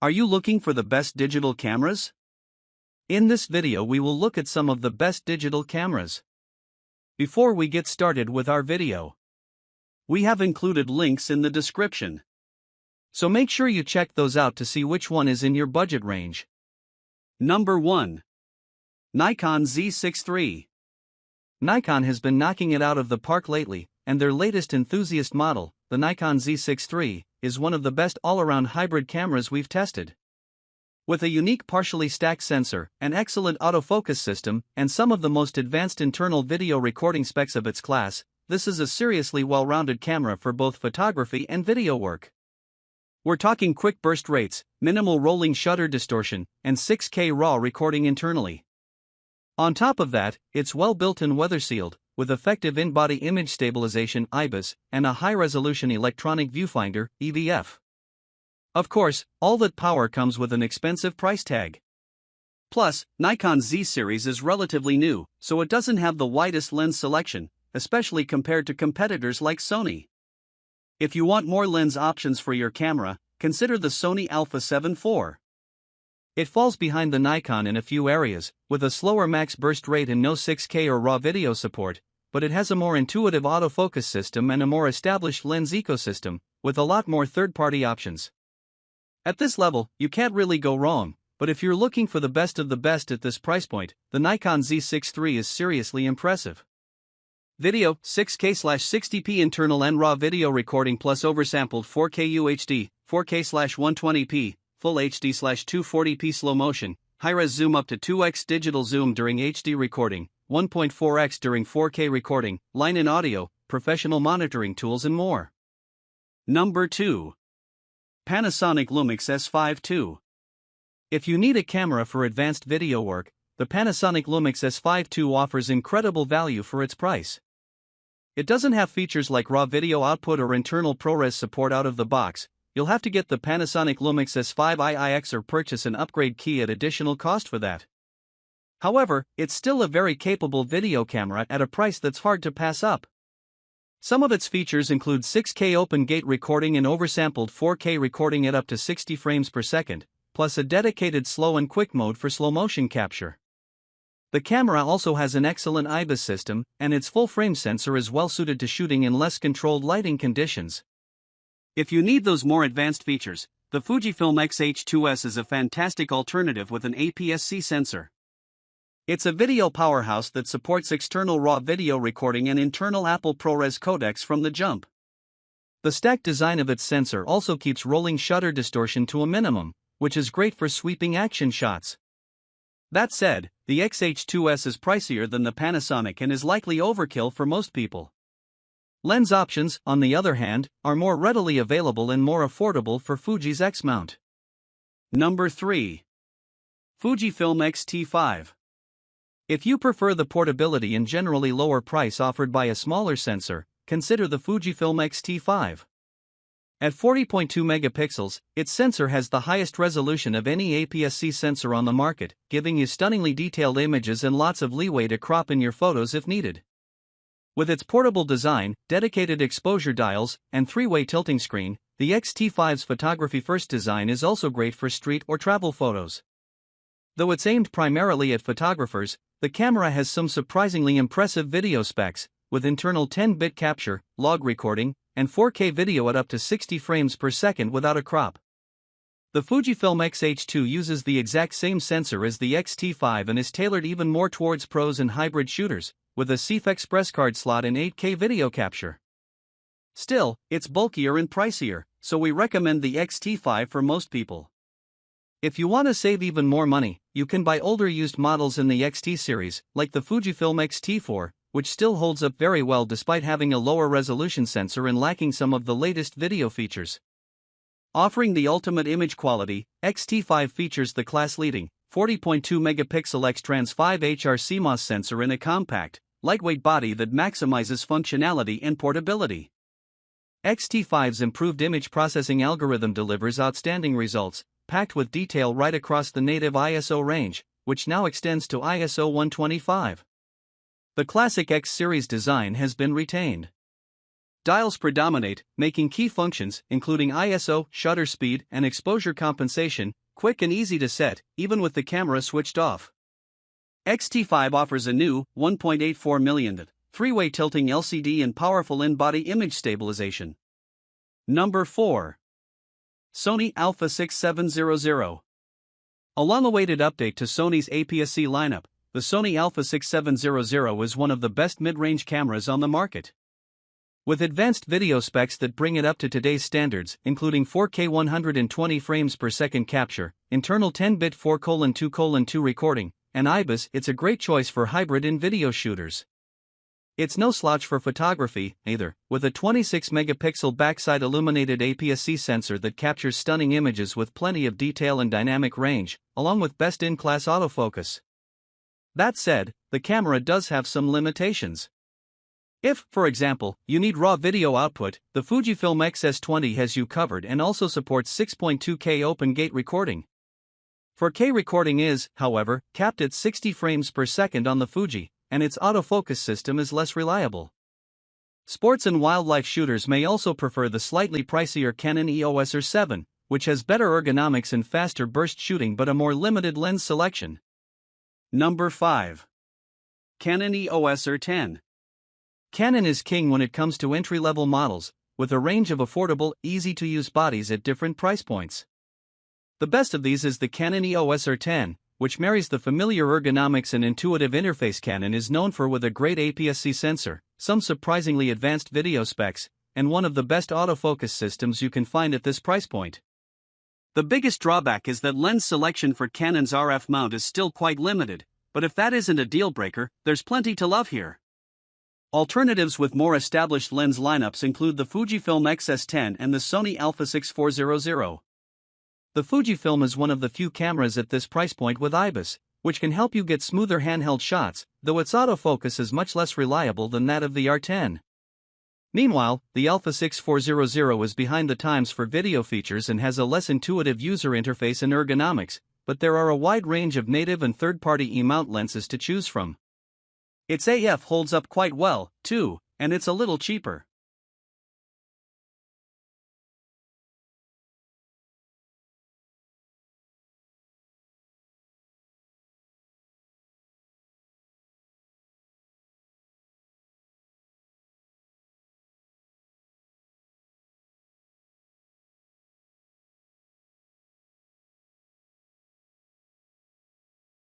Are you looking for the best digital cameras? In this video we will look at some of the best digital cameras. Before we get started with our video, we have included links in the description, so make sure you check those out to see which one is in your budget range. Number 1. Nikon Z6 III. Nikon has been knocking it out of the park lately, and their latest enthusiast model, the Nikon Z6 III, is one of the best all-around hybrid cameras we've tested. With a unique partially stacked sensor, an excellent autofocus system, and some of the most advanced internal video recording specs of its class, this is a seriously well-rounded camera for both photography and video work. We're talking quick burst rates, minimal rolling shutter distortion, and 6K RAW recording internally. On top of that, it's well built and weather-sealed, with effective in-body image stabilization (IBIS) and a high-resolution electronic viewfinder (EVF). Of course, all that power comes with an expensive price tag. Plus, Nikon Z series is relatively new, so it doesn't have the widest lens selection, especially compared to competitors like Sony. If you want more lens options for your camera, consider the Sony Alpha 7 IV. It falls behind the Nikon in a few areas, with a slower max burst rate and no 6K or RAW video support, but it has a more intuitive autofocus system and a more established lens ecosystem, with a lot more third-party options. At this level, you can't really go wrong, but if you're looking for the best of the best at this price point, the Nikon Z6 III is seriously impressive. Video, 6K/60p internal and RAW video recording plus oversampled 4K UHD, 4K/120p, Full HD/240p slow motion, high-res zoom up to 2x digital zoom during HD recording, 1.4x during 4K recording, line-in audio, professional monitoring tools and more. Number 2. Panasonic LUMIX S5 II. If you need a camera for advanced video work, the Panasonic LUMIX S5 II offers incredible value for its price. It doesn't have features like RAW video output or internal ProRes support out of the box. You'll have to get the Panasonic LUMIX S5 II or purchase an upgrade key at additional cost for that. However, it's still a very capable video camera at a price that's hard to pass up. Some of its features include 6K open gate recording and oversampled 4K recording at up to 60 frames per second, plus a dedicated slow and quick mode for slow motion capture. The camera also has an excellent IBIS system, and its full-frame sensor is well suited to shooting in less controlled lighting conditions. If you need those more advanced features, the Fujifilm X-H2S is a fantastic alternative with an APS-C sensor. It's a video powerhouse that supports external RAW video recording and internal Apple ProRes codecs from the jump. The stacked design of its sensor also keeps rolling shutter distortion to a minimum, which is great for sweeping action shots. That said, the X-H2S is pricier than the Panasonic and is likely overkill for most people. Lens options, on the other hand, are more readily available and more affordable for Fuji's X-mount. Number 3. Fujifilm X-T5. If you prefer the portability and generally lower price offered by a smaller sensor, consider the Fujifilm X-T5. At 40.2 megapixels, its sensor has the highest resolution of any APS-C sensor on the market, giving you stunningly detailed images and lots of leeway to crop in your photos if needed. With its portable design, dedicated exposure dials, and three-way tilting screen, the X-T5's photography-first design is also great for street or travel photos. Though it's aimed primarily at photographers, the camera has some surprisingly impressive video specs, with internal 10-bit capture, log recording, and 4K video at up to 60 frames per second without a crop. The Fujifilm X-H2 uses the exact same sensor as the X-T5 and is tailored even more towards pros and hybrid shooters, with a ALIEXPRESS card slot and 8K video capture. Still, it's bulkier and pricier, so we recommend the X-T5 for most people. If you want to save even more money, you can buy older used models in the X-T series, like the Fujifilm X-T4, which still holds up very well despite having a lower resolution sensor and lacking some of the latest video features. Offering the ultimate image quality, X-T5 features the class-leading 40.2 megapixel X-Trans 5 HR CMOS sensor in a compact, lightweight body that maximizes functionality and portability. X-T5's improved image processing algorithm delivers outstanding results, packed with detail right across the native ISO range, which now extends to ISO 125. The classic X series design has been retained. Dials predominate, making key functions, including ISO, shutter speed, and exposure compensation, quick and easy to set, even with the camera switched off. X-T5 offers a new 1.84 million three-way tilting LCD and powerful in-body image stabilization. Number 4. Sony Alpha 6700. A long-awaited update to Sony's APS-C lineup, the Sony Alpha 6700 is one of the best mid-range cameras on the market. With advanced video specs that bring it up to today's standards, including 4K 120 frames per second capture, internal 10-bit 4:2:2 recording, and IBIS, it's a great choice for hybrid in-video shooters. It's no slouch for photography, either, with a 26-megapixel backside illuminated APS-C sensor that captures stunning images with plenty of detail and dynamic range, along with best-in-class autofocus. That said, the camera does have some limitations. If, for example, you need raw video output, the Fujifilm X-S20 has you covered and also supports 6.2K open gate recording. 4K recording is, however, capped at 60 frames per second on the Fuji, and its autofocus system is less reliable. Sports and wildlife shooters may also prefer the slightly pricier Canon EOS R10, which has better ergonomics and faster burst shooting but a more limited lens selection. Number 5. Canon EOS R10. Canon is king when it comes to entry-level models, with a range of affordable, easy-to-use bodies at different price points. The best of these is the Canon EOS R10, which marries the familiar ergonomics and intuitive interface Canon is known for with a great APS-C sensor, some surprisingly advanced video specs, and one of the best autofocus systems you can find at this price point. The biggest drawback is that lens selection for Canon's RF mount is still quite limited, but if that isn't a deal-breaker, there's plenty to love here. Alternatives with more established lens lineups include the Fujifilm X-S10 and the Sony Alpha 6400. The Fujifilm is one of the few cameras at this price point with IBIS, which can help you get smoother handheld shots, though its autofocus is much less reliable than that of the R10. Meanwhile, the Alpha 6400 is behind the times for video features and has a less intuitive user interface and ergonomics, but there are a wide range of native and third-party E-mount lenses to choose from. Its AF holds up quite well, too, and it's a little cheaper.